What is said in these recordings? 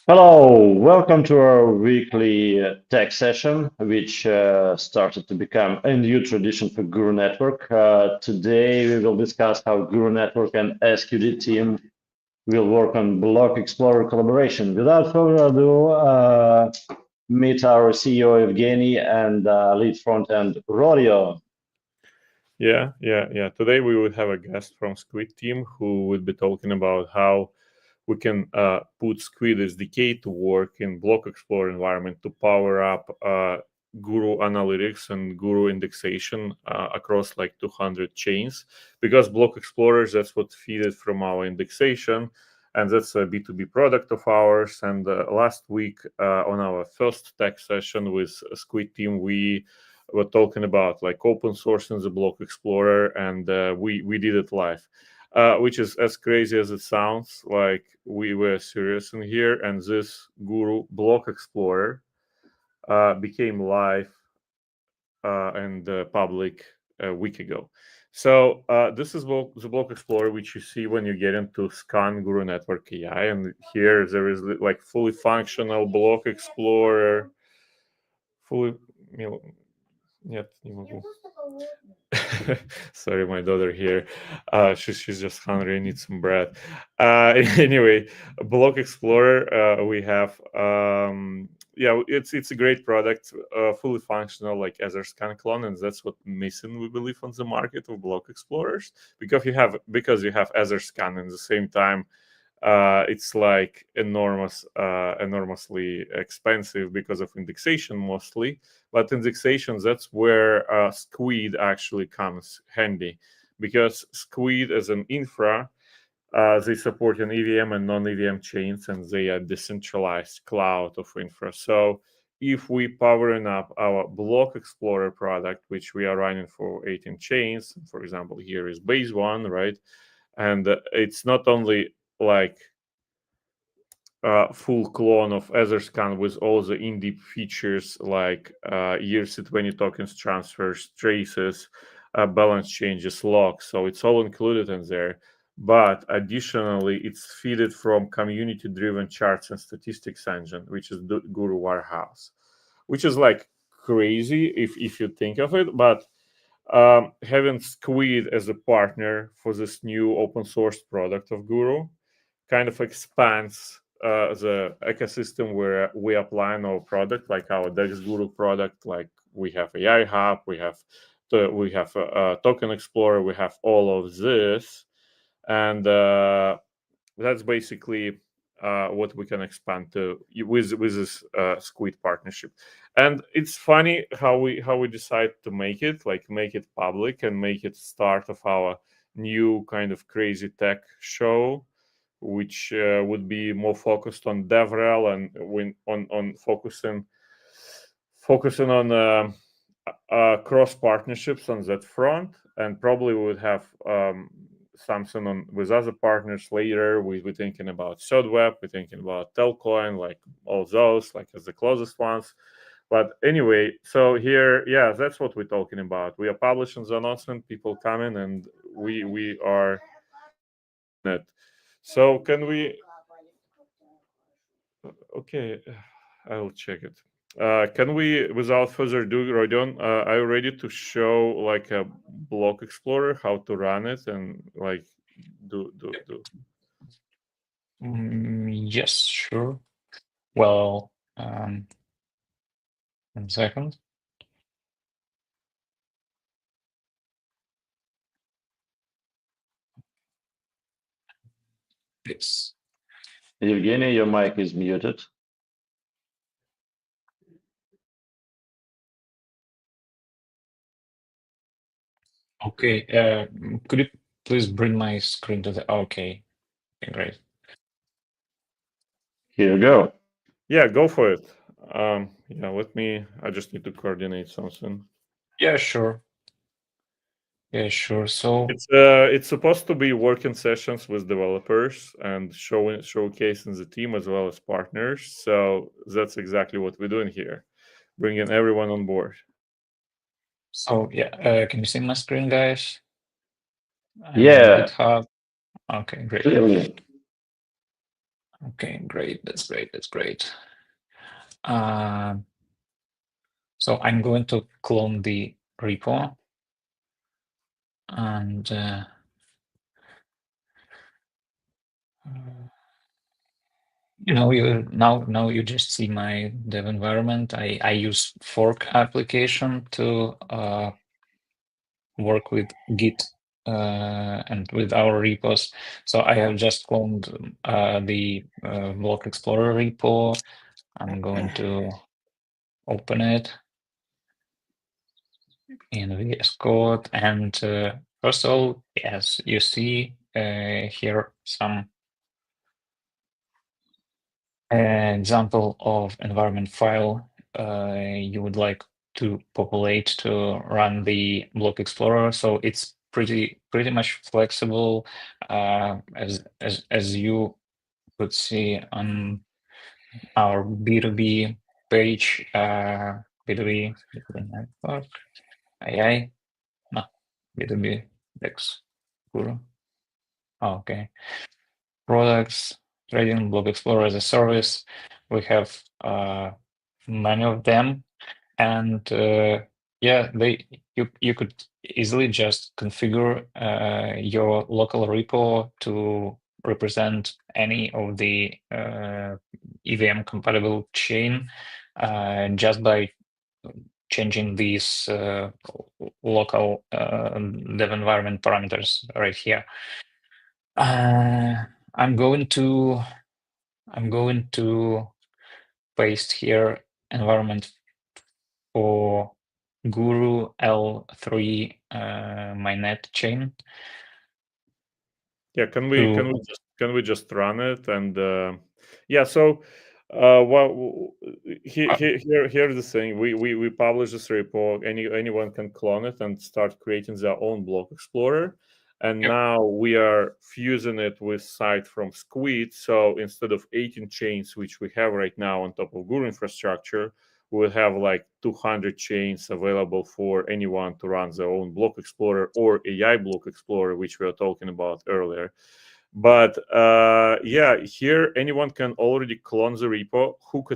Hello, welcome to our weekly tech session, which started to become a new tradition for Guru Network. Today, we will discuss how Guru Network and SQD team will work on Block Explorer collaboration. Without further ado, meet our CEO, Evgeny, and lead front-end, Rodeo. Yeah. Today we would have a guest from Squid team who would be talking about how we can put Squid SDK to work in Block Explorer environment to power up Guru analytics and Guru indexation across like 200 chains. Because Block Explorers, that's what feed it from our indexation, and that's a B2B product of ours. And last week on our first tech session with Squid team, we were talking about like open source in the Block Explorer, and we did it live, which is as crazy as it sounds. Like we were serious in here, and this Guru Block Explorer became live and public a week ago. So this is the Block Explorer, which you see when you get into Scan Guru Network AI, and here there is like fully functional Block Explorer, fully. Нет, не могу. Sorry, my daughter here. She's just hungry. I need some bread. Anyway, Block Explorer. We have. It's a great product, fully functional, like Ether Scan clone, and that's what missing, we believe, on the market of Block Explorers, because you have Ether Scan in the same time. It's like enormously expensive because of indexation mostly. But indexation, that's where Squid actually comes handy, because Squid as an infra, they support an EVM and non-EVM chains, and they are decentralized cloud of infra. So if we powering up our Block Explorer product, which we are running for 18 chains, for example, here is base one, right? And it's not only like full clone of Etherscan with all the in-deep features like ERC20 tokens transfers, traces, balance changes, locks. So it's all included in there. But additionally, it's fed from community-driven charts and statistics engine, which is the Guru Warehouse, which is like crazy if you think of it. But having Squid as a partner for this new open source product of Guru kind of expands the ecosystem where we apply our product, like our Dex Guru product. Like we have AI Hub, we have Token Explorer, we have all of this, and that's basically what we can expand to with this Squid partnership. And it's funny how we decide to make it public and make it start of our new kind of crazy tech show, which would be more focused on DevRel and on focusing on cross partnerships on that front. And probably we would have something on with other partners later. We're thinking about ThirdWeb, we're thinking about Telcoin, like all those, like as the closest ones. But anyway, so here, yeah, that's what we're talking about. We are publishing the announcement, people coming, and we are it. So can we? Okay, I will check it. Can we, without further ado, Rodion, are you ready to show like a Block Explorer, how to run it and like do? Yes, sure. Well, 1 second. This. Evgeny, your mic is muted. Okay, could you please bring my screen to the... Okay, great. Here you go. Yeah, go for it. Yeah, I just need to coordinate something. Yeah, sure. Yeah, sure. So it's supposed to be working sessions with developers and showcasing the team as well as partners. So that's exactly what we're doing here, bringing everyone on board. So yeah, can you see my screen, guys? Yeah. GitHub. Okay, great. Clearly. Okay, great. That's great. That's great. So I'm going to clone the repo, and you now you just see my dev environment. I use fork application to work with Git and with our repos. So I have just cloned the Block Explorer repo. I'm going to open it in VS Code. And first of all, as you see here, some example of environment file you would like to populate to run the Block Explorer. So it's pretty much flexible, as you could see on our B2B page, B2B network, AI, no, B2B Dex Guru. Okay, products, trading, Block Explorer as a service. We have many of them, and yeah, you could easily just configure your local repo to represent any of the EVM compatible chain just by changing these local dev environment parameters right here. I'm going to paste here environment for Guru L3 mainnet chain. Yeah, can we just run it? And yeah, so here's the thing. We publish this repo. Anyone can clone it and start creating their own block explorer. And now we are fusing it with site from Squid. So instead of 18 chains, which we have right now on top of Guru infrastructure, we'll have like 200 chains available for anyone to run their own block explorer or AI block explorer, which we were talking about earlier. But yeah, here anyone can already clone the repo, hook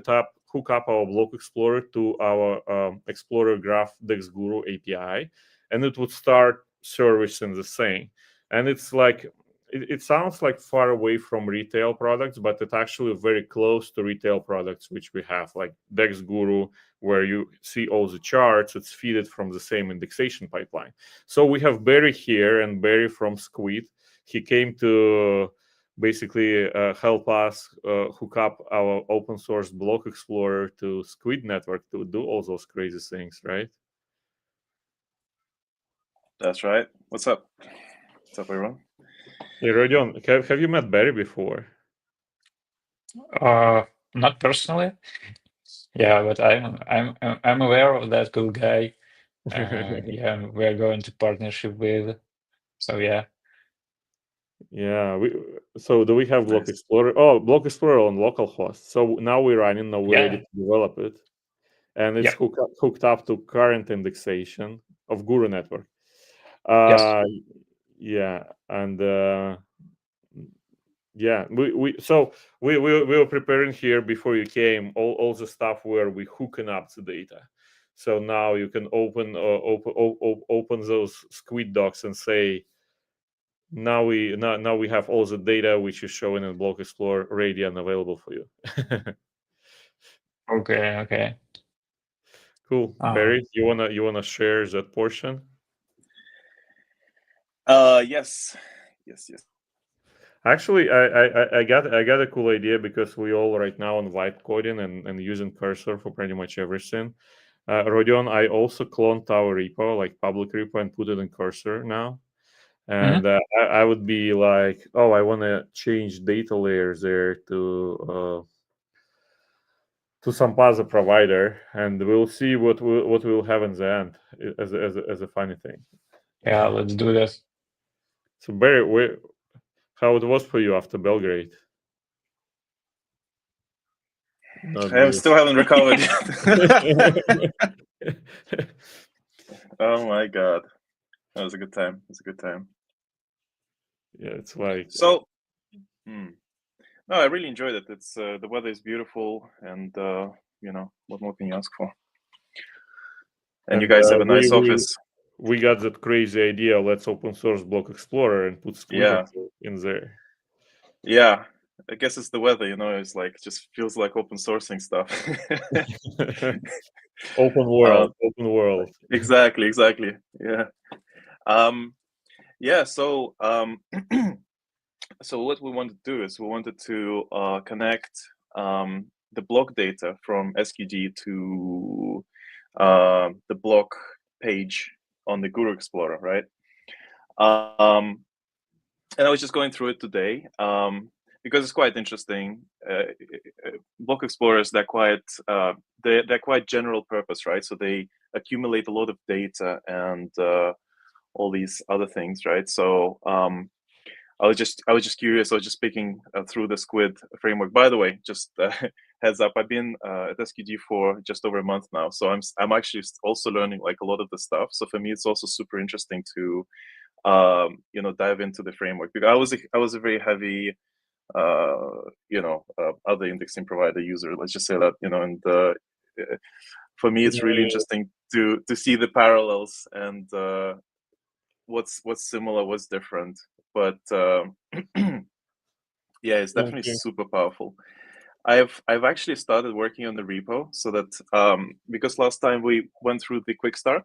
up our block explorer to our Explorer Graph Dex Guru API, and it would start servicing the same. And it's like it sounds like far away from retail products, but it's actually very close to retail products which we have, like Dex Guru, where you see all the charts. It's fed from the same indexation pipeline. So we have Barry here, and Barry from Squid. He came to basically help us hook up our open source block explorer to Squid network to do all those crazy things, right? That's right. What's up? What's up, everyone? Hey, Rodion, have you met Barry before? Not personally. Yeah, but I'm aware of that cool guy. Yeah, we're going to partnership with. So yeah. Yeah. So do we have Block Explorer? Oh, Block Explorer on localhost. So now we're running. Now we're ready to develop it, and it's hooked up to current indexation of Guru network. Yes. Yeah, and yeah, we were preparing here before you came all the stuff where we hooking up the data. So now you can open those Squid docs and say, now we have all the data which is showing in Block Explorer ready and available for you. Okay. Cool. Barry, you wanna share that portion? Yes. Actually, I got a cool idea, because we all right now on vibe coding and using Cursor for pretty much everything. Rodion, I also cloned our repo, like public repo, and put it in Cursor now. And I would be like, oh, I want to change data layers there to some other provider, and we'll see what we'll have in the end as a funny thing. Yeah, let's do this. So Barry, how it was for you after Belgrade? I still haven't recovered. Oh my god, that was a good time. Yeah, it's like so. No, I really enjoyed it. It's the weather is beautiful, and what more can you ask for? And you guys have a nice office. We got that crazy idea. Let's open source Block Explorer and put Squid in there. Yeah, I guess it's the weather. It's like just feels like open sourcing stuff. Open world. Exactly. Yeah. Yeah. So so what we wanted to do is we wanted to connect the block data from SQD to the block page on the Guru Explorer, right? And I was just going through it today because it's quite interesting. Block explorers, they're quite general purpose, right? So they accumulate a lot of data and all these other things, right? So I was just curious. I was just speaking through the Squid framework. By the way, just heads up, I've been at SQD for just over a month now, so I'm actually also learning like a lot of the stuff. So for me, it's also super interesting to dive into the framework, because I was a very heavy other indexing provider user, let's just say that, and for me it's really interesting to see the parallels and what's similar, what's different, but yeah, it's definitely super powerful. I've actually started working on the repo, so that because last time we went through the quick start,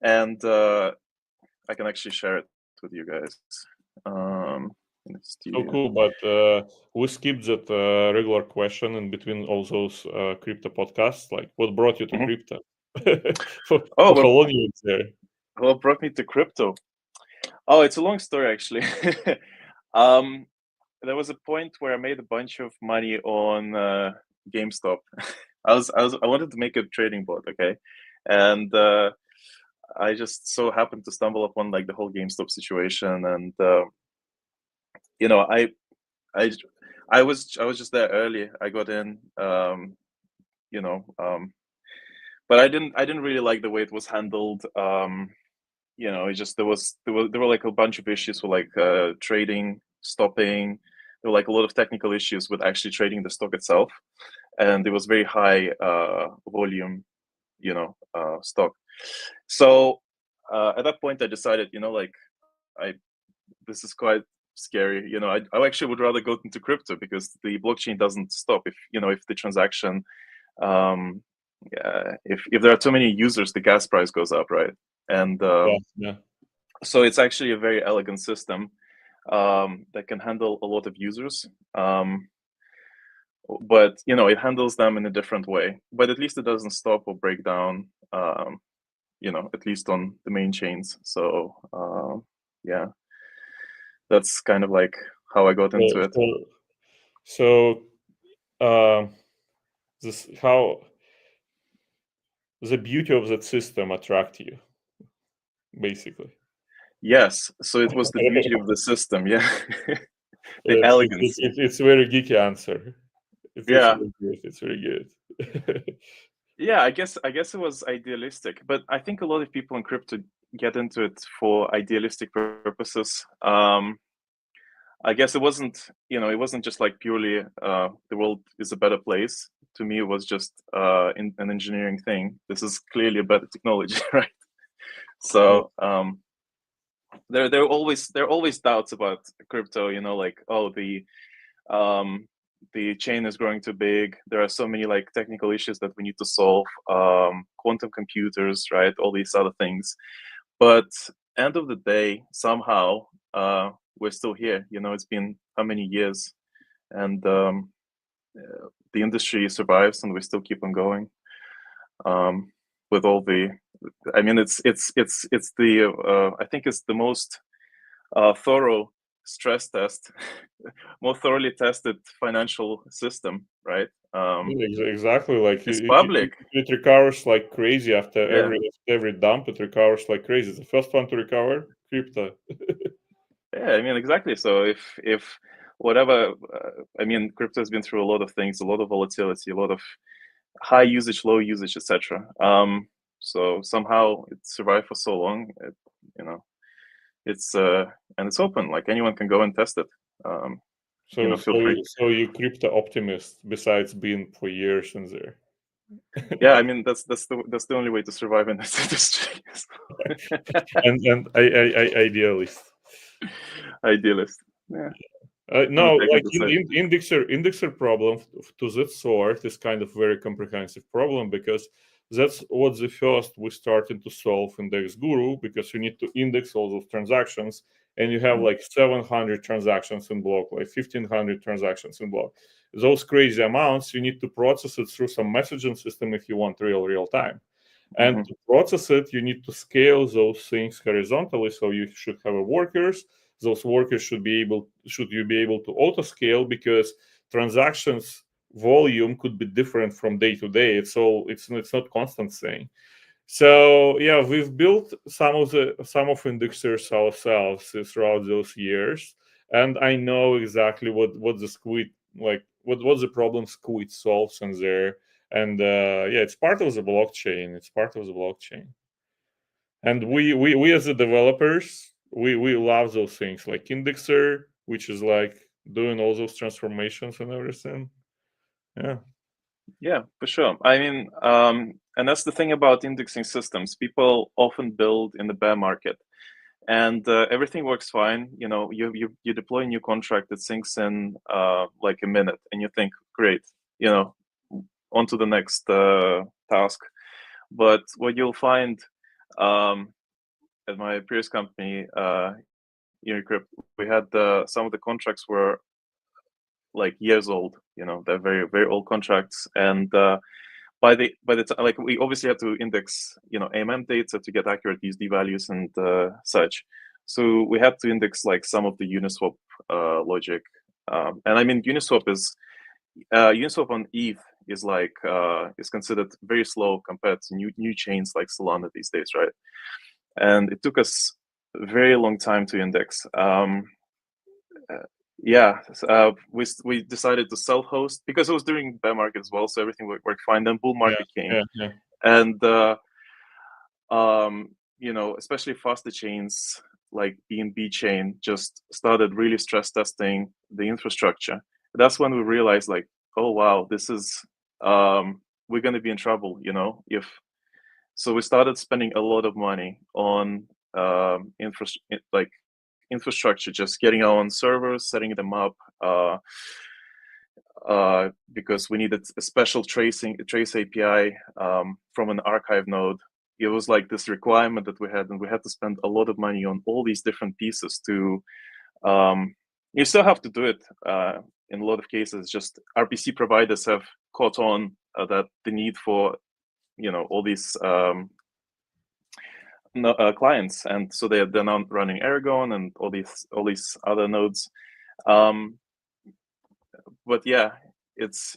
and I can actually share it with you guys. So cool, but we skipped that regular question in between all those crypto podcasts. Like, what brought you to crypto? for how long you were there? What brought me to crypto? Oh, it's a long story actually. There was a point where I made a bunch of money on GameStop. I wanted to make a trading bot, okay, and I just so happened to stumble upon like the whole GameStop situation, and I was just there early. I got in, but I didn't really like the way it was handled. It just there were like a bunch of issues with like trading, stopping. There were like a lot of technical issues with actually trading the stock itself, and it was very high volume, stock. So at that point, I decided, this is quite scary. I actually would rather go into crypto, because the blockchain doesn't stop. If the transaction, if there are too many users, the gas price goes up, right? And so it's actually a very elegant system that can handle a lot of users. But it handles them in a different way. But at least it doesn't stop or break down. At least on the main chains. So yeah, that's kind of like how I got into it. So this how the beauty of that system attract you, basically. Yes, so it was the beauty of the system, yeah. The elegance. It's very geeky answer. It's very good. Yeah, I guess it was idealistic, but I think a lot of people in crypto get into it for idealistic purposes. I guess it wasn't just like purely the world is a better place. To me, it was just an engineering thing. This is clearly a better technology, right? So there are always doubts about crypto. Like, oh, the chain is growing too big. There are so many like technical issues that we need to solve. Quantum computers, right? All these other things. But end of the day, somehow we're still here. It's been how many years, and the industry survives, and we still keep on going. With all the, I mean, it's the I think it's the most thorough stress test, more thoroughly tested financial system, right? Exactly. Like it's public. It recovers like crazy after every dump. It recovers like crazy. It's the first one to recover, crypto. Yeah, I mean, exactly. So if whatever, I mean, crypto has been through a lot of things, a lot of volatility, a lot of high usage, low usage, etc. So somehow it survived for so long. It's and it's open. Like anyone can go and test it. So feel free. so you crypto optimist besides being for years in there. Yeah, I mean that's the only way to survive in this industry. and I idealist. Idealist. Yeah. No, I like can decide. indexer problem to that sort is kind of very comprehensive problem, because that's what the first we started to solve in Index Guru, because you need to index all those transactions, and you have like 700 transactions in block, like 1500 transactions in block. Those crazy amounts, you need to process it through some messaging system if you want real time. And to process it, you need to scale those things horizontally. So you should have workers. Those workers should you be able to auto scale, because transactions volume could be different from day to day. It's not constant thing. So yeah, we've built some of indexers ourselves throughout those years, and I know exactly what the Squid, like what the problem Squid solves in there. And yeah, it's part of the blockchain. And we as the developers, we love those things like indexer, which is like doing all those transformations and everything. Yeah, for sure. I mean, and that's the thing about indexing systems. People often build in the bear market, and everything works fine. You deploy a new contract that syncs in like a minute, and you think, great, on to the next task. But what you'll find at my previous company, Unicrypt, we had some of the contracts were like years old. They're very, very old contracts, and by the time, like, we obviously have to index AMM data to get accurate USD values and such. So we had to index like some of the Uniswap logic, and I mean Uniswap on ETH is like is considered very slow compared to new chains like Solana these days, right? And it took us a very long time to index. Yeah, we decided to self-host because it was during bear market as well, so everything worked fine. Then bull market came, and especially faster chains like BNB chain just started really stress testing the infrastructure. That's when we realized, like, oh wow, this is we're going to be in trouble, if. So we started spending a lot of money on infrastructure, just getting our own servers, setting them up, because we needed a special trace API from an archive node. It was like this requirement that we had, and we had to spend a lot of money on all these different pieces to. You still have to do it in a lot of cases. Just RPC providers have caught on that the need for all these clients, and so they're now running Aragon and all these other nodes. But yeah, it's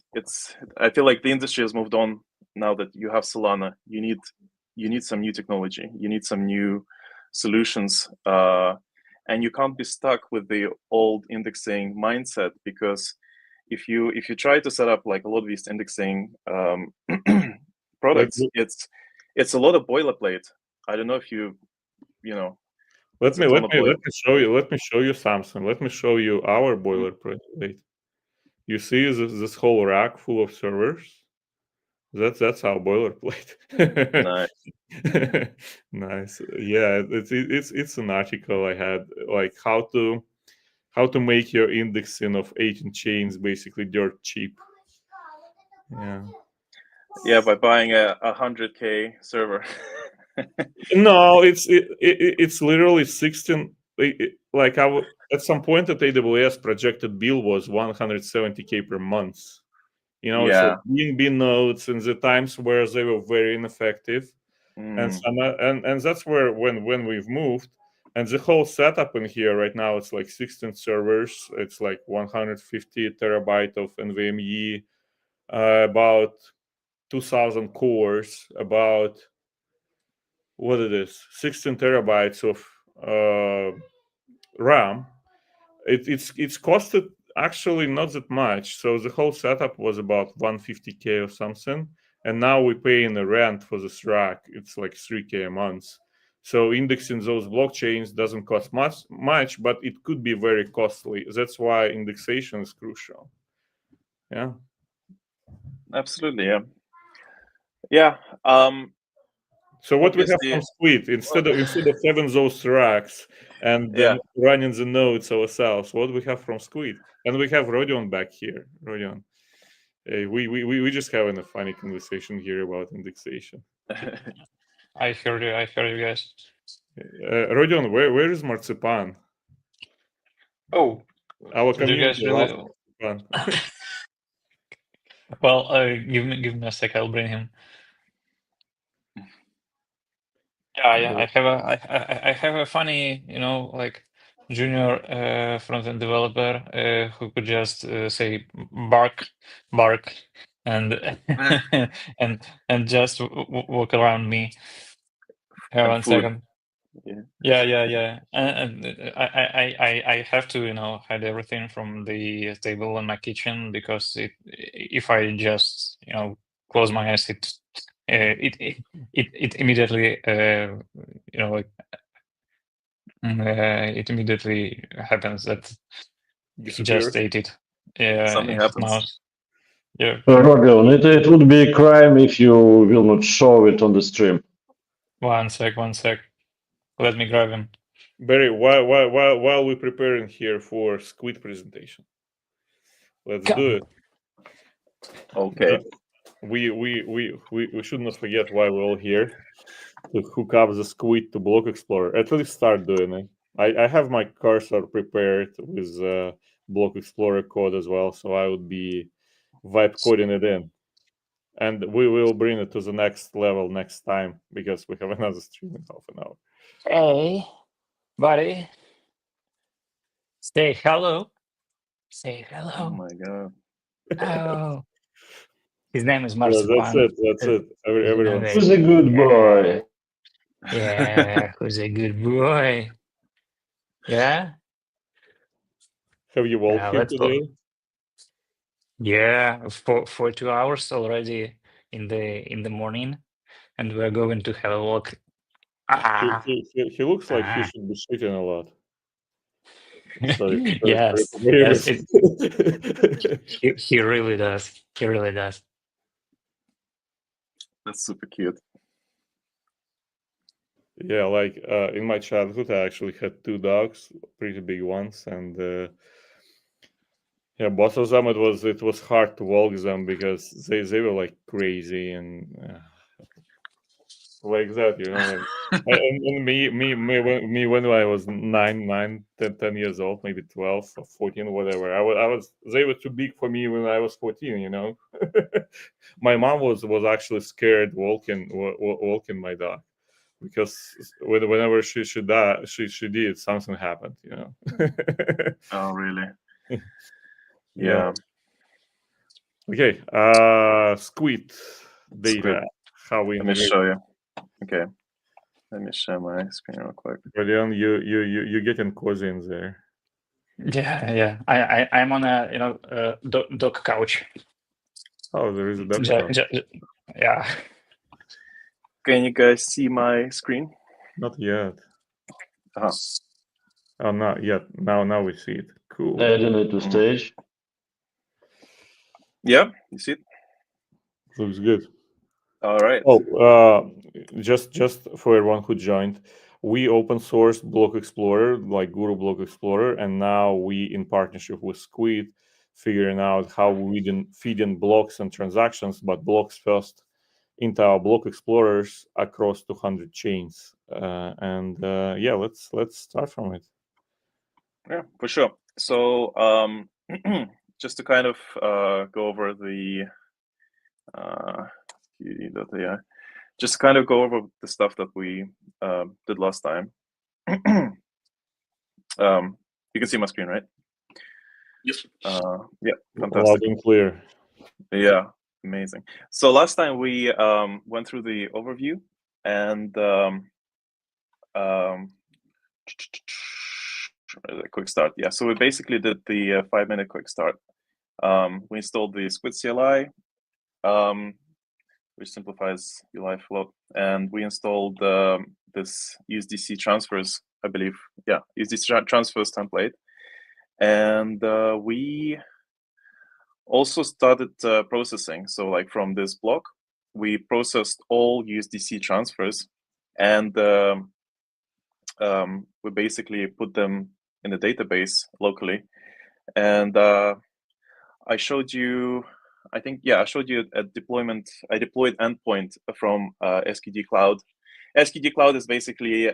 I feel like the industry has moved on now that you have Solana. You need some new technology. You need some new solutions, and you can't be stuck with the old indexing mindset, because if you try to set up like a lot of these indexing products, it's a lot of boilerplate. I don't know if you know. Let me show you something. Let me show you our boilerplate. You see this whole rack full of servers? That's our boilerplate. Nice. Nice. Yeah, it's an article I had, like how to make your indexing of 18 chains basically dirt cheap. Yeah, by buying a 100K server. No, it's literally 16. Like at some point at AWS, projected bill was 170K per month. So BNB nodes in the times where they were very ineffective, and that's where when we've moved, and the whole setup in here right now, it's like 16 servers, it's like 150 terabyte of NVMe, about 2,000 cores, about what it is, 16 terabytes of RAM. It's costed actually not that much. So the whole setup was about 150K or something, and now we pay in the rent for this rack. It's like 3K a month. So indexing those blockchains doesn't cost much, but it could be very costly. That's why indexation is crucial. Yeah. Absolutely. Yeah. Yeah. So what we have Obviously- from Squid, instead of having those racks and then running the nodes ourselves, what we have from Squid, and we have Rodion back here. Rodion, we just having a funny conversation here about indexation. I heard you guys. Rodion, where is Marzipan? Oh, Our do you guys community really? loves Marzipan. Well, give me a sec. I'll bring him. Yeah. I have a funny, like junior front-end developer who could just say bark, and and just walk around me. And One food. second. Yeah. Yeah. And I have to, hide everything from the table in my kitchen because if I just, close my eyes, it immediately, like it immediately happens that he just ate it. Yeah, Something in his happens. mouth. Yeah. Rodion, it would be a crime if you will not show it on the stream. One sec. Let me grab him. Barry, while we're preparing here for Squid presentation, let's do it. Okay. We should not forget why we're all here, to hook up the Squid to Block Explorer. At least start doing it. I have my cursor prepared with Block Explorer code as well, so I would be vibe coding it in. And we will bring it to the next level next time because we have another stream in half an hour. Hey, buddy. Say hello. Say hello. Oh my god. Oh. His name is Yeah, Marzipan. that's it. Everyone. Who's a good boy? Yeah, who's a good boy? Yeah. Have you walked here Let's go. today? Yeah, for 2 hours already in the morning, and we're going to have a walk. He looks like he Ah. should be shooting a lot. Sorry. Yes, for yes, everything. he really does. He really does. That's super cute. Yeah, like in my childhood, I actually had 2 dogs, pretty big ones, and yeah, both of them it was hard to walk them because they were like crazy and like that, and me when I was 10 years old, maybe 12 or 14, whatever. I was they were too big for me when I was 14. My mom was actually scared walking my dog because whenever she did something happened. Oh really? Yeah. Okay. Squid data. Squid. How we Let me integrate. show you. Okay. Let me share my screen real quick. Brilliant. You getting cozy in there. Yeah. I'm on a dog couch. Oh, there is a dog couch. Yeah. Can you guys see my screen? Not yet. Uh-huh. Oh, not yet. Now we see it. Cool. Adding it to stage. Yeah, you see it? Looks good. All right. Oh, just for everyone who joined, we open sourced Block Explorer, like Guru Block Explorer, and now we, in partnership with Squid, figuring out how we feed in blocks and transactions, but blocks first into our Block Explorers across 200 chains. Yeah, let's start from it. Yeah, for sure. So just to kind of go over the just to kind of go over the stuff that we did last time. You can see my screen, right? Yes. Yeah, fantastic. Loud and clear. Yeah, amazing. So last time we went through the overview and a quick start. Yeah, so we basically did the 5-minute quick start. We installed the Squid CLI, which simplifies UI flow, and we installed this USDC transfers, I believe. Yeah, USDC transfers template. And we also started processing. So like from this block, we processed all USDC transfers, and we basically put them in the database locally. And I showed you, I think, yeah, I showed you a deployment. I deployed endpoint from SQD Cloud. SQD Cloud is basically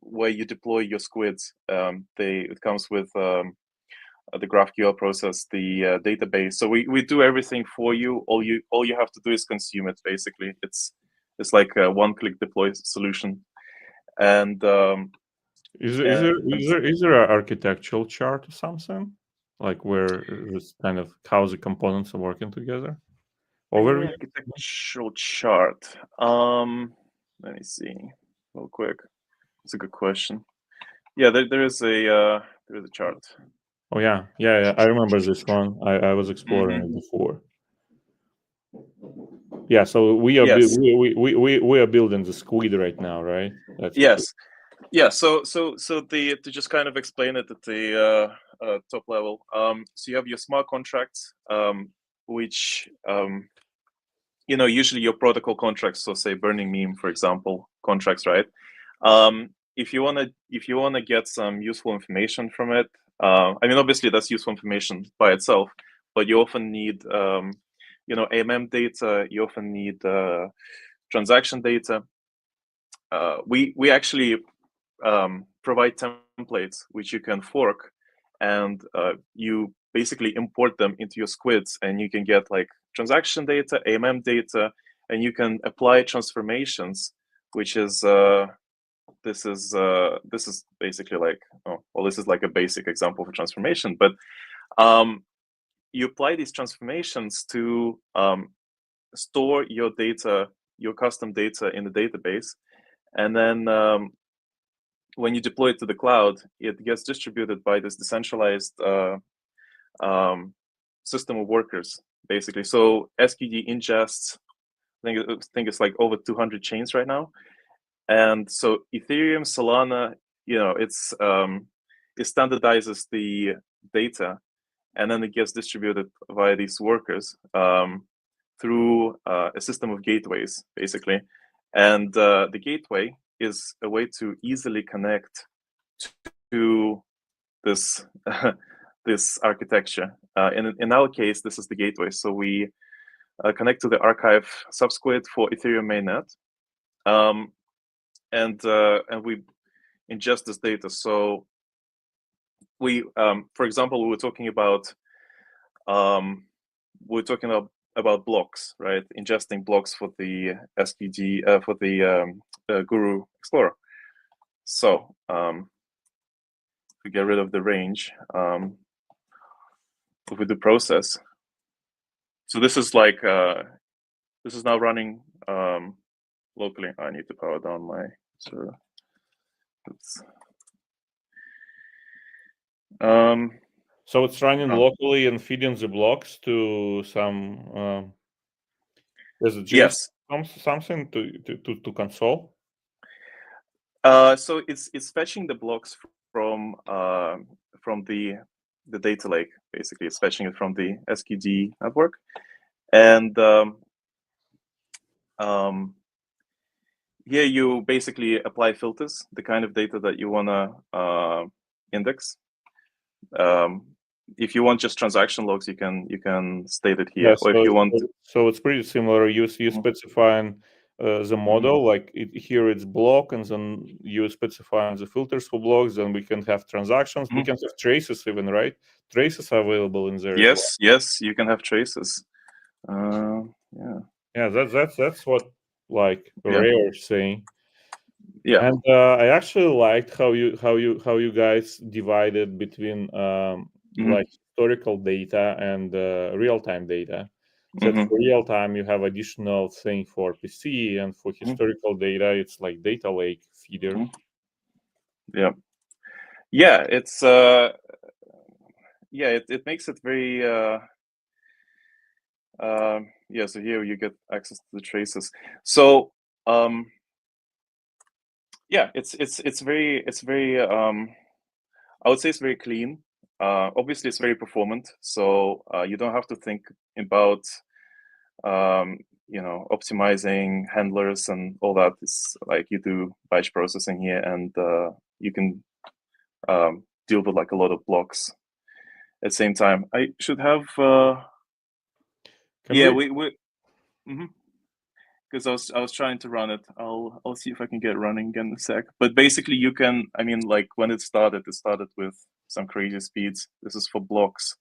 where you deploy your squids. It comes with the GraphQL process, the database. So we do everything for you. All you have to do is consume it. Basically, it's like a one-click deploy solution. And is there an architectural chart or something, like where this kind of how the components are working together? Overview? Architectural chart. Let me see real quick. It's a good question. Yeah, there is a chart. Oh yeah, I remember this one. I was exploring it before. Yeah, so we are we are building the Squid right now, right? That's yes. Yeah, so to just kind of explain it at the top level. So you have your smart contracts, which usually your protocol contracts. So say Burning Meme, for example, contracts, right? If you wanna get some useful information from it, I mean, obviously that's useful information by itself, but you often need AMM data. You often need transaction data. We actually provide templates which you can fork, and you basically import them into your squids, and you can get like transaction data, AMM data, and you can apply transformations, which is this is basically like this is like a basic example for transformation, but you apply these transformations to store your data, your custom data in the database, and then when you deploy it to the cloud, it gets distributed by this decentralized system of workers, basically. So SQD ingests, I think it's like over 200 chains right now, and so Ethereum, Solana, it standardizes the data, and then it gets distributed via these workers through a system of gateways, basically, and the gateway is a way to easily connect to this this architecture. In our case, this is the gateway. So we connect to the archive subsquid for Ethereum mainnet, and we ingest this data. So we, for example, we were talking about blocks, right? Ingesting blocks for the SQD for the Guru Explorer. So to get rid of the range, with the process. So this is like this is now running locally. I need to power down my server. Oops. So it's running locally and feeding the blocks to some. There's a JSON something to console. So it's fetching the blocks from the data lake. Basically, it's fetching it from the SQD network, and here you basically apply filters, the kind of data that you wanna index. If you want just transaction logs, you can state it here. Yeah, or if you want, so it's pretty similar. You specifying the model, like here it's block, and then you specifying the filters for blocks. Then we can have transactions. We can have traces even, right? Traces are available in there. Yes, yes, you can have traces. Yeah, that's what like Rare is saying. Yeah, and I actually liked how you guys divided between like historical data and real-time data. So for real-time, you have additional thing for PC, and for historical data, it's like data lake feeder. Yeah, it's it makes it very so here you get access to the traces. So yeah, it's very I would say it's very clean. Obviously, it's very performant, so you don't have to think about optimizing handlers and all that. It's like you do batch processing here, and you can deal with like a lot of blocks at the same time. I should have because I was trying to run it. I'll see if I can get it running again in a sec. But basically, you can. I mean, like when it started with some crazy speeds. This is for blocks.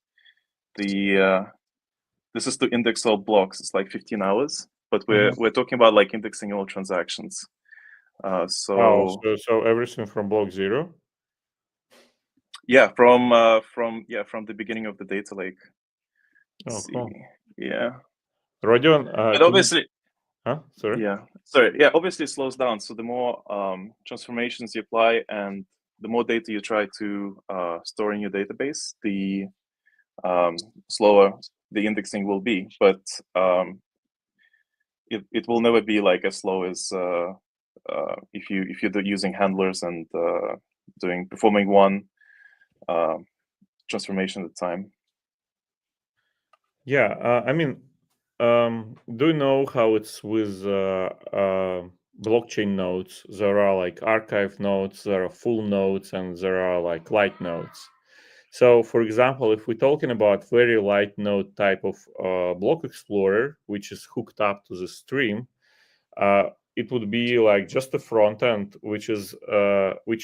This is to index all blocks. It's like 15 hours, but we're talking about like indexing all transactions. So everything from block 0. Yeah, from the beginning of the data lake. Let's see. Cool. Yeah. Rodion, but obviously. Sorry. Yeah. Sorry. Yeah. Obviously, it slows down. So the more transformations you apply and the more data you try to store in your database, the slower the indexing will be. But it will never be like as slow as if you're using handlers and performing one transformation at a time. Yeah. I mean, do you know how it's with blockchain nodes? There are like archive nodes, there are full nodes, and there are like light nodes. So, for example, if we're talking about very light node type of block explorer, which is hooked up to the stream, it would be like just a front end, which is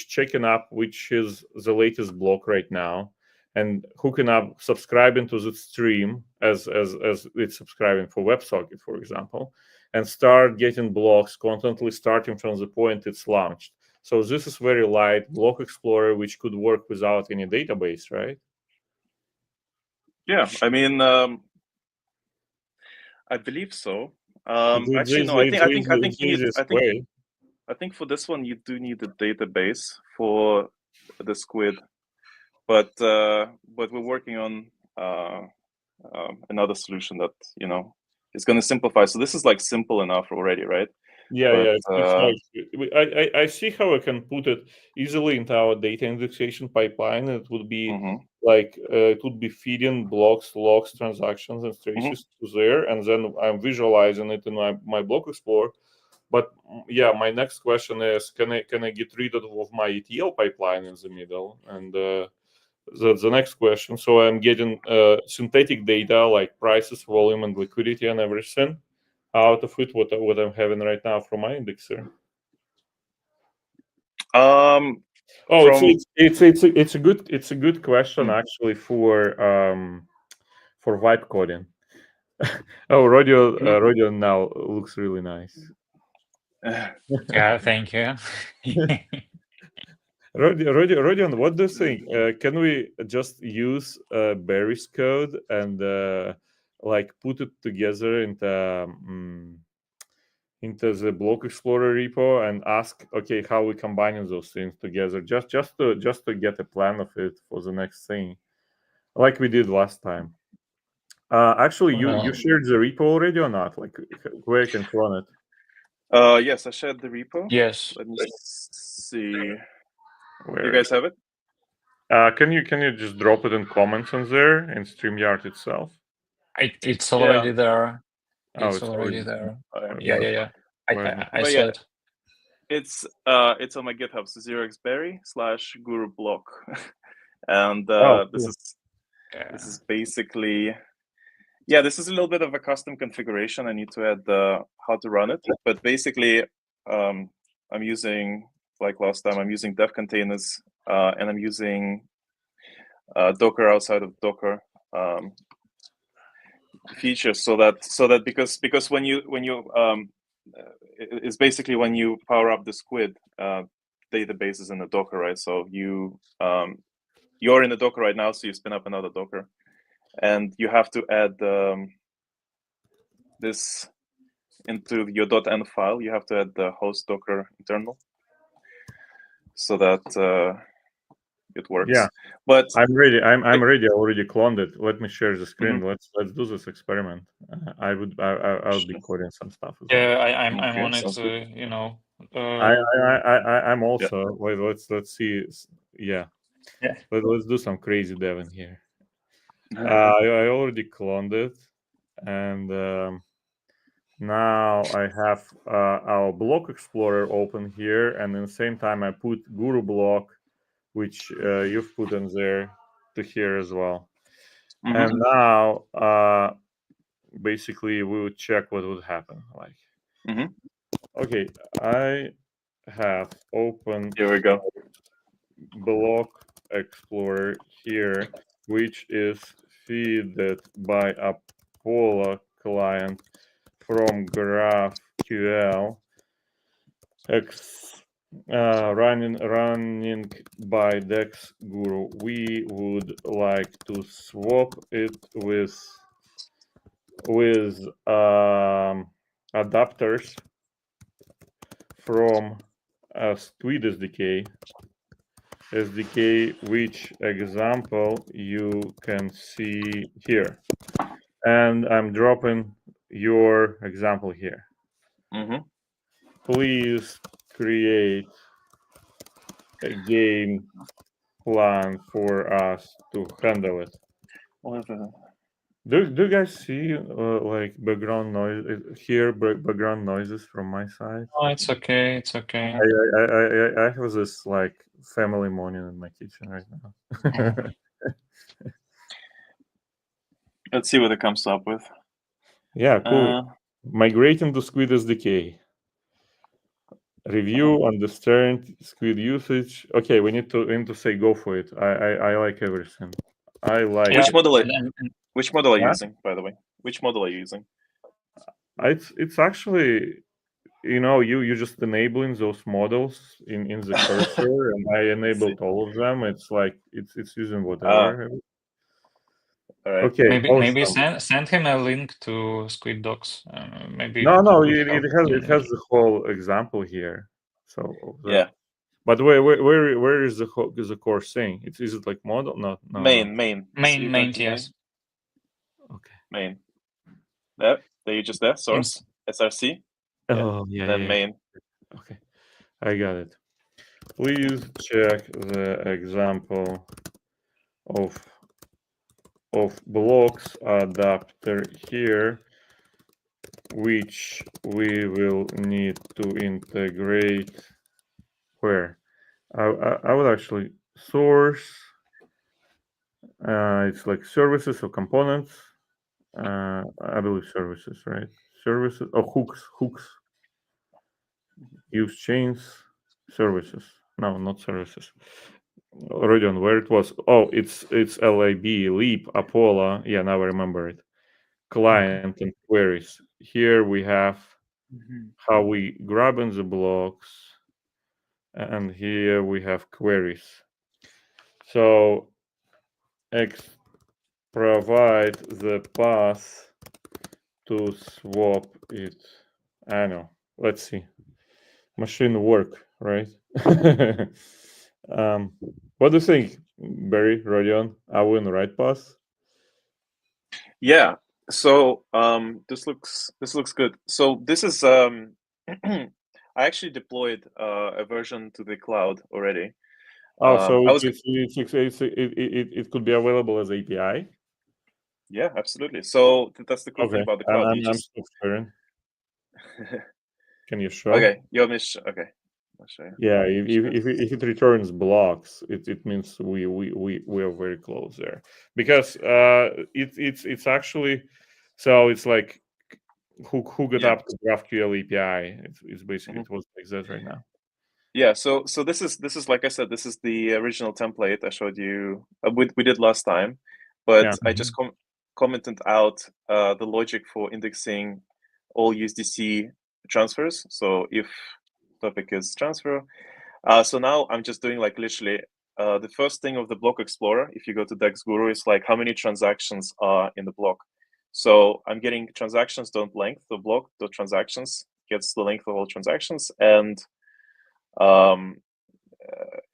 checking up which is the latest block right now, and hooking up, subscribing to the stream as it's subscribing for WebSocket, for example, and start getting blocks constantly starting from the point it's launched. So this is very light block explorer, which could work without any database, right? Yeah, I mean, I believe so. Actually, no. I think for this one you do need a database for the Squid, but we're working on another solution that is going to simplify. So this is like simple enough already, right? Yeah. I see how I can put it easily into our data indexation pipeline. It would be like it would be feeding blocks, logs, transactions, and traces to there, and then I'm visualizing it in my block explorer. But yeah, my next question is, can I get rid of my ETL pipeline in the middle? And that's the next question. So I'm getting synthetic data like prices, volume, and liquidity, and everything out of it, what I'm having right now from my indexer. It's a good question actually for vibe coding. Rodion now looks really nice. Yeah, thank you. Rodion, what do you think? Can we just use Barry's code and like put it together into the block explorer repo and ask, okay, how we combining those things together, just to get a plan of it for the next thing, like we did last time. Actually, you shared the repo already or not? Like where you can run it? Yes, I shared the repo. Yes. Let me see. Where you guys have it? Can you just drop it in comments on there in StreamYard itself? It's already there. It's already there. Right. Yeah. I saw it. It's on my GitHub, so 0xberry/guru_block, and cool. this is basically this is a little bit of a custom configuration. I need to add how to run it, but basically I'm using, like last time, I'm using dev containers and I'm using Docker outside of Docker features, so that because when you it's basically when you power up the Squid databases in the Docker, right? So you're in the Docker right now, so you spin up another Docker, and you have to add this into your .env file. You have to add the host Docker internal, so that it works. Yeah. But I'm ready. I'm ready. I already cloned it. Let me share the screen. Mhm. Let's do this experiment. I'll be coding some stuff as well. Yeah, I'm Okay, on it. sounds good. You know. I'm also. Wait, let's see. Yeah. Yeah. Let's do some crazy deving here. I already cloned it, and now I have our block explorer open here, and at the same time I put Guru block, which you've put in there, to here as well. Mhm. And now basically we would check what would happen. Like, Mhm. okay, I have opened Here we go. block explorer here, which is fed by Apollo client from GraphQL running by Dex Guru. We would like to swap it with adapters from Squid SDK, which example you can see here. And I'm dropping your example here. Mhm. Please create a game plan for us to handle it. Do you guys see like background noise here? Background noises from my side. Oh, it's okay. It's okay. I have this like family morning in my kitchen right now. Let's see what it comes up with. Yeah, cool. Migrating to Squid SDK. Review, understand Squid usage. Okay, we need to say go for it. I like everything. I like Which it. model are And you Huh? using, by the way? Which model are you using? It's actually, you just enabling those models in the cursor, and I enabled all of them. It's like it's using whatever. All right. Okay, maybe awesome. send him a link to Squid Docs. Maybe No, would it help. has the whole example here. So Yeah. But where is the core thing? Is it like model? No. Main. So you go Main to yes. Okay. Main. There you just there. Source src. Oh yeah. Then main. Okay, I got it. Please check the example of blocks adapter here, which we will need to integrate. Where? I would actually source. It's like services or components. I believe services, right? Services or hooks. Use chains, services. No, not services. Rodion, where it was? Oh, it's lab, leap, Apollo. Yeah, now I remember it. Client and queries. Here we have how we grab in the blocks, and here we have queries. So provide the path to swap it. I know. Let's see. Machine work, right? What do you think, Barry, Rodion? Are we in the right path? Yeah. So this looks good. So this is I actually deployed a version to the cloud already. Oh, so I was it could be available as API. Yeah, absolutely. So that's the cool thing Okay, about the cloud. You I'm just still sharing. Can you show? okay. You want me to okay. I'll show you. Yeah, if it returns blocks, it means we are very close there, because it's actually, so it's like who got Yeah. up to GraphQL API. It's basically it was like that right now. Yeah. So this is like I said, this is the original template I showed you. We did last time, but Yeah. I just commented out the logic for indexing all USDC transfers. So if topic is transfer, so now I'm just doing like literally the first thing of the block explorer. If you go to Dex Guru, is like how many transactions are in the block. So I'm getting transactions.length, the block.transactions gets the length of all transactions, and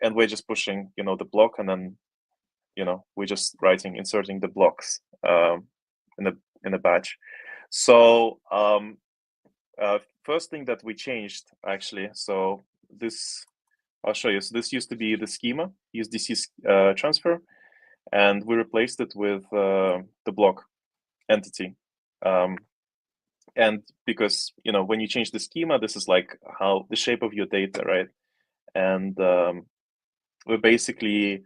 and we're just pushing, the block, and then, we're just inserting the blocks in a batch. So first thing that we changed, actually, so this, I'll show you. So this used to be the schema, USDC transfer, and we replaced it with the block entity. And because, when you change the schema, this is like how the shape of your data, right? And we basically,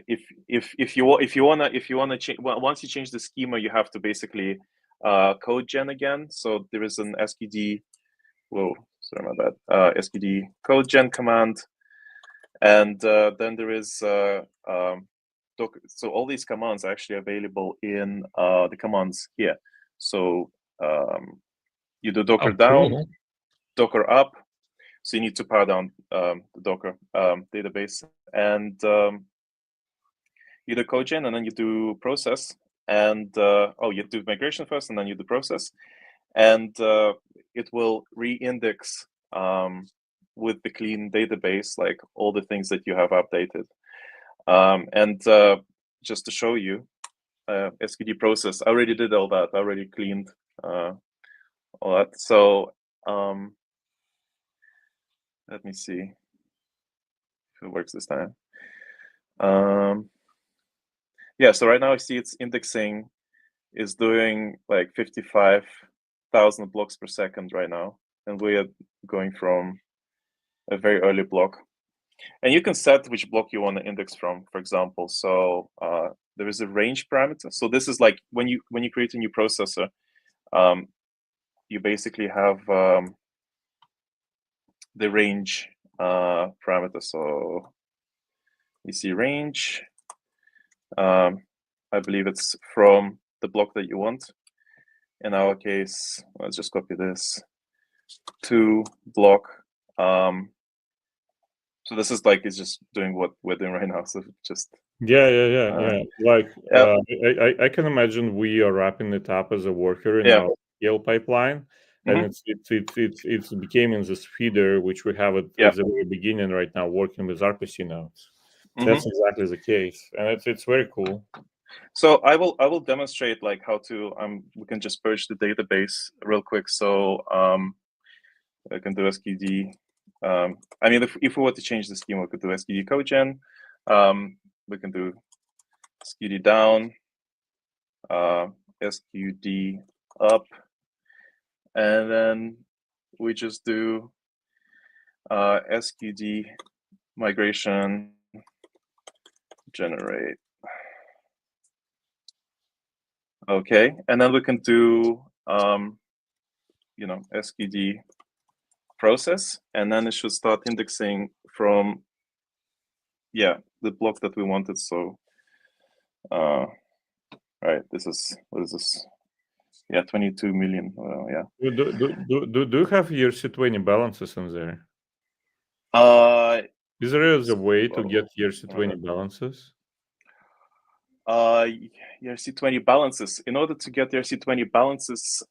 if you wanna change, once you change the schema, you have to basically code gen again. So there is an SQD. Whoa, sorry about that. SQD code gen command, and then there is Docker. So all these commands are actually available in the commands here. So you do Docker down, cool. Docker up. So you need to power down the Docker database, and you do code gen, and then you do process, and you do migration first, and then you do process, and it will re-index with the clean database, like all the things that you have updated. And just to show you, SQD process, I already did all that. I already cleaned all that. So let me see if it works this time. Yeah, so right now I see it's indexing is doing like 55,000 blocks per second right now, and we are going from a very early block. And you can set which block you want to index from, for example. So there is a range parameter. So this is like when you create a new processor, you basically have the range parameter. So you see range. I believe it's from the block that you want. In our case, let's just copy this to block. So this is like, it's just doing what we're doing right now. So just yeah. Like Yep. I can imagine we are wrapping it up as a worker in Yeah. our scale pipeline, and it's becoming this feeder which we have at the very beginning right now, working with RPC nodes. That's exactly the case, and it's very cool. So I will demonstrate like how to we can just purge the database real quick. So I can do SQD. I mean, if we were to change the schema, we could do SQD code gen. We can do SQD down, SQD up, and then we just do SQD migration generate. Okay, and then we can do SQD process, and then it should start indexing from the block that we wanted. So right, this is, what is this? 22 million. Yeah. Do you have ERC20 balances in there? Is there a way to get ERC20 balances? ERC20 balances. In order to get ERC20 balances,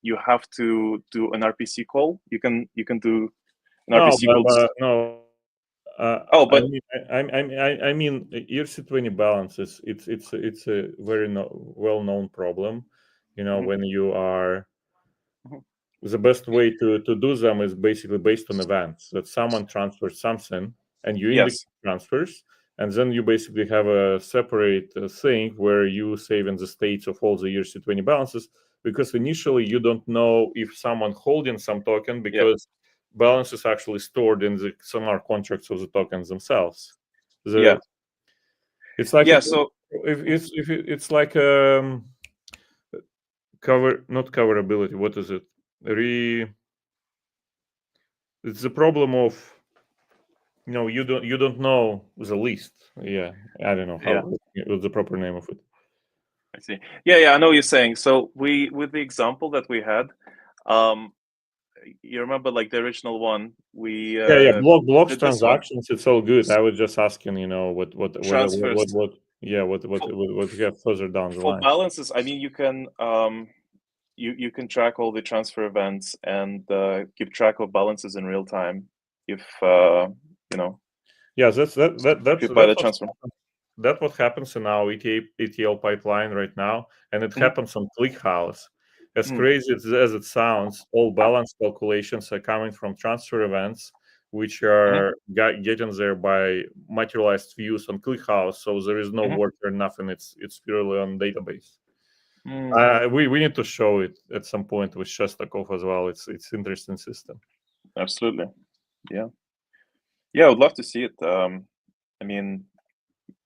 you have to do an RPC call. You can do an RPC call. But I mean ERC20 balances. It's a very well-known problem. When you are. The best way to do them is basically based on events, that someone transfers something and you index transfers, and then you basically have a separate thing where you save in the states of all the ERC20 balances, because initially you don't know if someone holding some token, because balance is actually stored in the smart contracts of the tokens themselves. It's like it's like not coverability. What is it? It's the problem of you don't know the list. I don't know what's the proper name of it. I see. I know what you're saying. So with the example that we had, you remember like the original one, we blocks transactions. It's all good. I was just asking, what transfers. What we have further down the line. For balances, I mean, you can you can track all the transfer events and keep track of balances in real time. if you know. Yeah, that's by the transfer. That's what happens in our ETL pipeline right now, and it happens on ClickHouse. As crazy as it sounds, all balance calculations are coming from transfer events, which are getting there by materialized views on ClickHouse. So there is no work or nothing. It's purely on database. We need to show it at some point with Shostakov as well. It's interesting system. Absolutely, yeah. I would love to see it. I mean,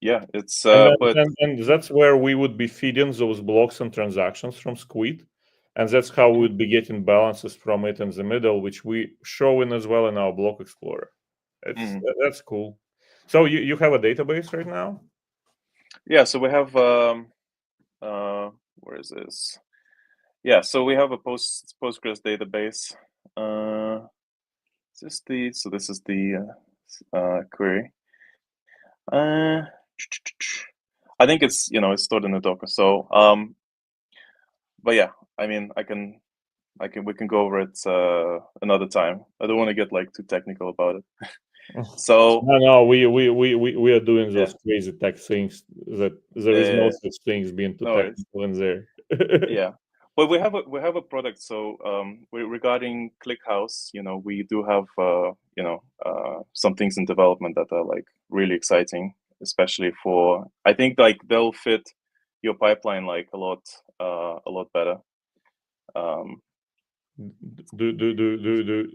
yeah, it's and that's where we would be feeding those blocks and transactions from Squid, and that's how we would be getting balances from it in the middle, which we show in as well in our block explorer. That's cool. So you have a database right now? Yeah, so we have where is this? Yeah, so we have a Postgres database. This is the query. I think it's it's stored in the Docker. So but yeah, I mean we can go over it another time. I don't want to get like too technical about it. So no, we are doing those crazy tech things that there is no such things being too technical in there. Yeah, but we have a product. So regarding ClickHouse, we do have some things in development that are like really exciting, especially for, I think like they'll fit your pipeline like a lot better.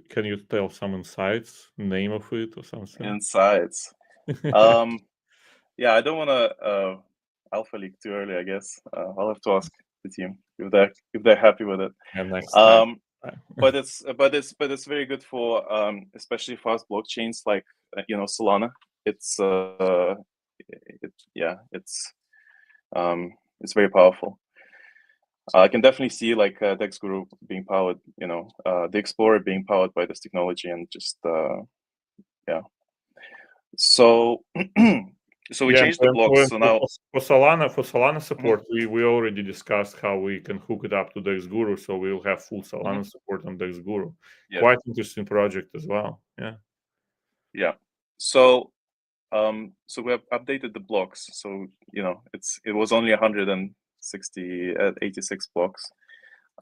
Can you tell some insights, name of it or something? Insights. Yeah, I don't want to alpha leak too early, I guess. I'll have to ask the team if they're happy with it. And next time. But it's very good for especially fast blockchains like Solana. It's it's very powerful. I can definitely see like Dex Guru being powered, the Explorer being powered by this technology, and just yeah. So so we changed the blocks. So now for Solana support, we already discussed how we can hook it up to Dex Guru, so we'll have full Solana support on Dex Guru. Yeah. Quite interesting project as well. Yeah. So we have updated the blocks. So it was only 86 blocks.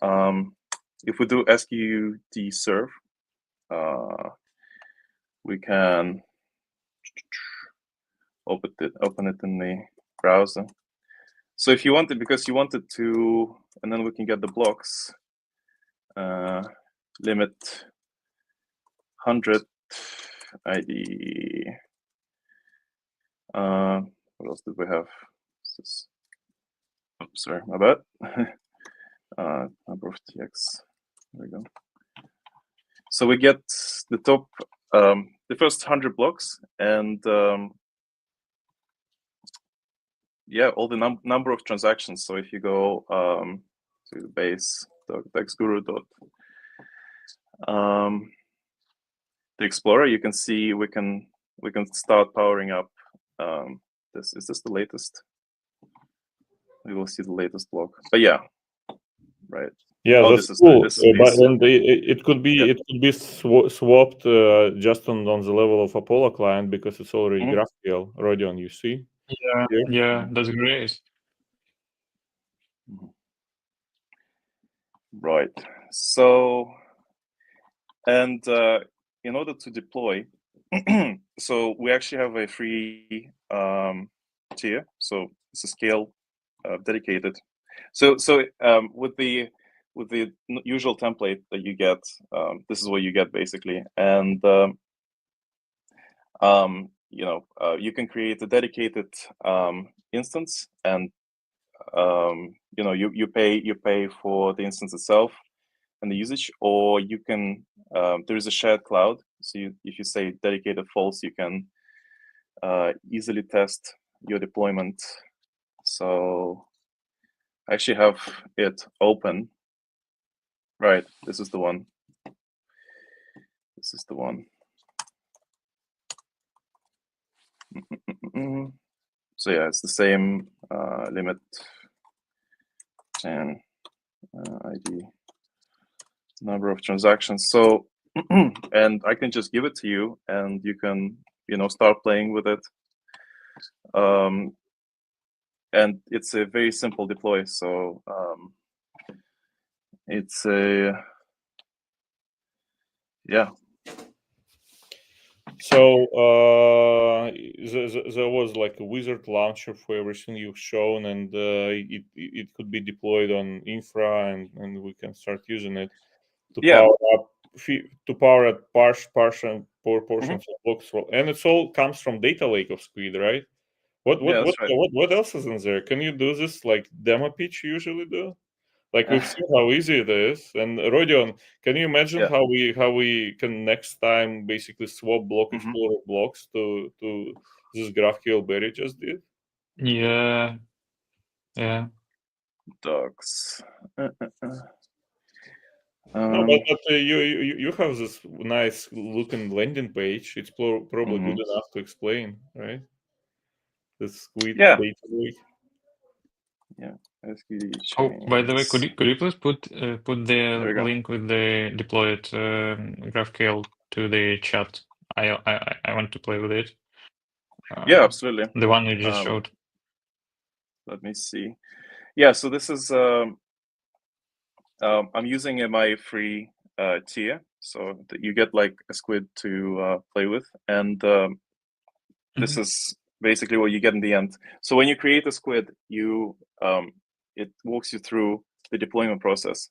If we do SQD serve, we can open it in the browser. So if you wanted, because you wanted to, and then we can get the blocks, limit 100 ID. What else did we have? Oh, sorry, my bad. Number of TX. There we go. So we get the top, the first 100 blocks, and yeah, all the number of transactions. So if you go to base.dexguru. The Explorer, you can see we can start powering up. Is this the latest? We will see the latest block. But yeah, right. Yeah, that's cool. And it could be swapped just on the level of Apollo client, because it's already GraphQL. Rodion, you see? Yeah, that's great. Right. So, and in order to deploy, so we actually have a free tier. So it's a scale dedicated. So with the usual template that you get, this is what you get basically, and you can create a dedicated instance, and you pay for the instance itself and the usage, or you can there is a shared cloud. So if you say dedicated false, you can easily test your deployment. So I actually have it open. Right, this is the one. This is the one. So yeah, it's the same limit and ID, number of transactions. So and I can just give it to you, and you can, start playing with it. And it's a very simple deploy. So it's a So there was like a wizard launcher for everything you've shown, and it could be deployed on infra, and we can start using it to power up portions of blocks. And it all comes from data lake of Squid, right? What else is in there? Can you do this like demo pitch you usually do? Like we've seen how easy it is. And Rodion, can you imagine how we can next time basically swap block explorer blocks to this GraphQL Berry just did? Yeah. Docs. No, but you have this nice looking landing page. It's probably good enough to explain, right? The Squid data lake. Yeah. SQD chains. Oh, by the way, could you please put the link with the deployed GraphQL to the chat? I want to play with it. Yeah, absolutely. The one you just showed. Let me see. Yeah, so this is I'm using my free tier, so that you get like a squid to play with, and this is basically what you get in the end. So when you create a squid, it walks you through the deployment process.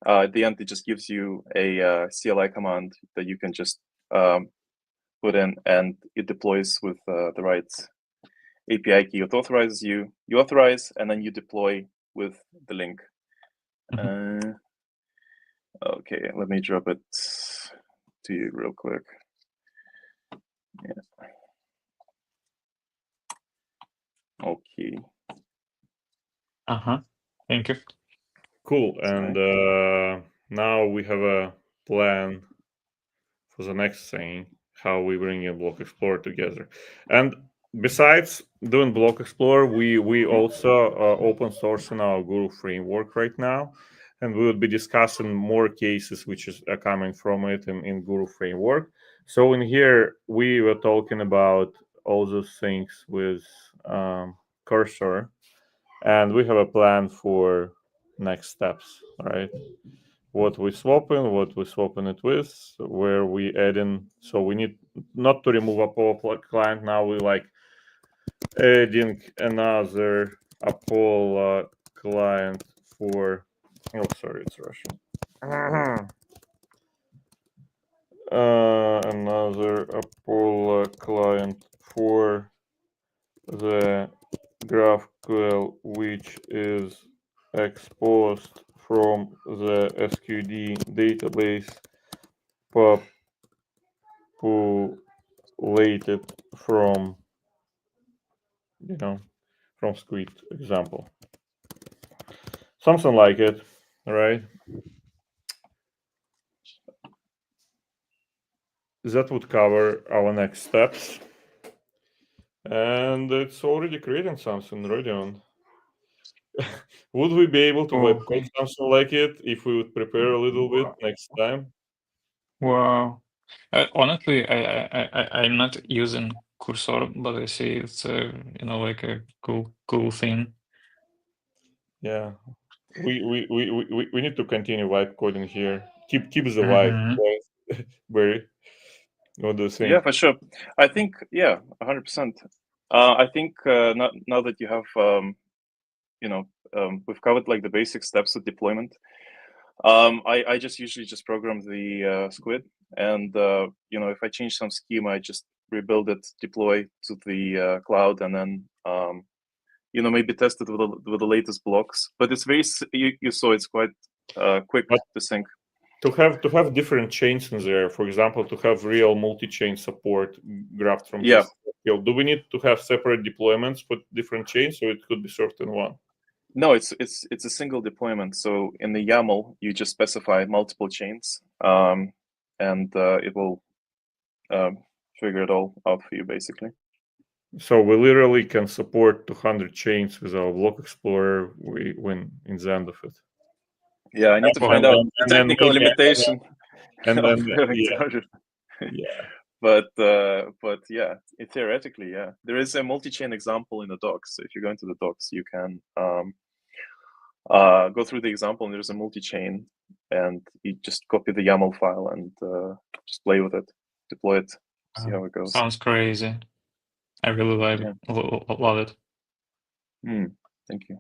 At the end, it just gives you a CLI command that you can just put in, and it deploys with the right API key. It authorizes you authorize, and then you deploy with the link. Okay, let me drop it to you real quick. Yeah. Okay. Thank you. Cool. And now we have a plan for the next thing, how we bring in Block Explorer together. And besides doing Block Explorer, we also open sourcing our Guru framework right now. And we will be discussing more cases which are coming from it in Guru framework. So in here, we were talking about all those things with cursor. And we have a plan for next steps, right? What we're swapping it with, where we add in. So we need not to remove a Apollo client. Now we like adding another Apollo client for. Oh, sorry, it's Russian. Another Apollo client for the GraphQL, which is exposed from the SQD database populated from from Squid example. Something like it, right? That would cover our next steps. And it's already creating something, Rodion. Would we be able to webcode something like it if we would prepare a little bit next time? Wow. Honestly, I'm not using cursor, but I see it's like a cool thing. Yeah, we need to continue vibe coding here. Keep the vibe, Barry. What do you think? Yeah, for sure. I think 100%. I think now that you have we've covered like the basic steps of deployment. I just usually just program the squid, and if I change some schema, I just rebuild it, deploy to the cloud, and then maybe test it with the latest blocks. But it's very you saw it's quite quick to sync. To have different chains in there, for example, to have real multi-chain support grabbed from this field, do we need to have separate deployments for different chains, or it could be served in one? No, it's a single deployment. So in the YAML, you just specify multiple chains, and it will figure it all out for you, basically. So we literally can support 200 chains with our Block Explorer when in the end of it. Yeah, I need to find out the technical limitation. And then yeah. But yeah, theoretically, yeah, there is a multi-chain example in the docs. So if you go into the docs, you can go through the example, and there's a multi-chain, and you just copy the YAML file and just play with it, deploy it, see how it goes. Sounds crazy. I really like it. Love it. Thank you.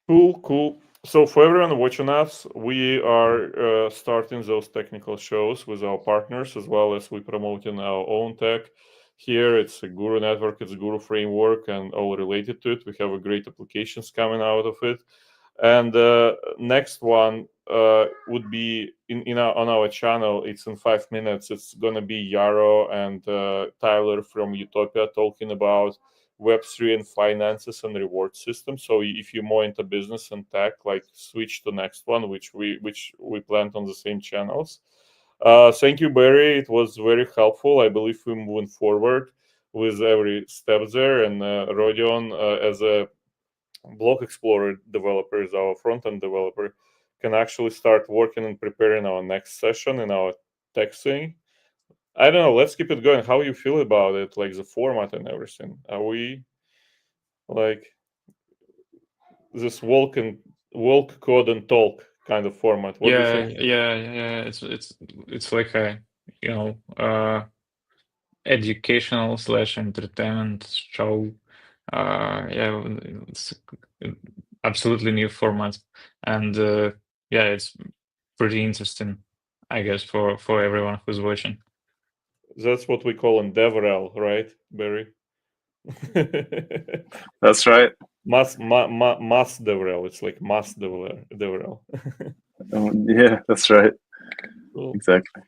Cool. So for everyone watching us, we are starting those technical shows with our partners, as well as we promoting our own tech. Here it's a Guru network, it's a Guru framework, and all related to it. We have a great applications coming out of it. And next one would be on our channel. It's in 5 minutes. It's gonna be Yarrow and Tyler from Utopia talking about Web3 and finances and reward system. So if you're more into business and tech, like switch to next one, which we planned on the same channels. Thank you, Barry. It was very helpful. I believe we're moving forward with every step there. And Rodion, as a Block Explorer developer, is our front-end developer, can actually start working and preparing our next session in our tech thing. I don't know. Let's keep it going. How you feel about it? Like the format and everything. Are we like this walk code and talk kind of format? What do you think? Yeah. It's like a educational / entertainment show. Yeah, it's absolutely new format, and yeah, it's pretty interesting, I guess, for everyone who's watching. That's what we call in DevRel, right, Barry? That's right. Mass DevRel. It's like mass DevRel. Yeah, that's right. Cool. Exactly.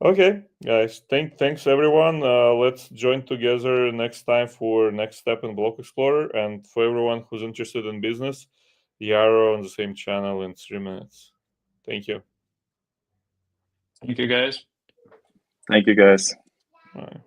Okay, guys. Thanks everyone. Let's join together next time for next step in Block Explorer, and for everyone who's interested in business, Yarrow on the same channel in 3 minutes. Thank you. Thank you, guys. Thank you, guys. All right.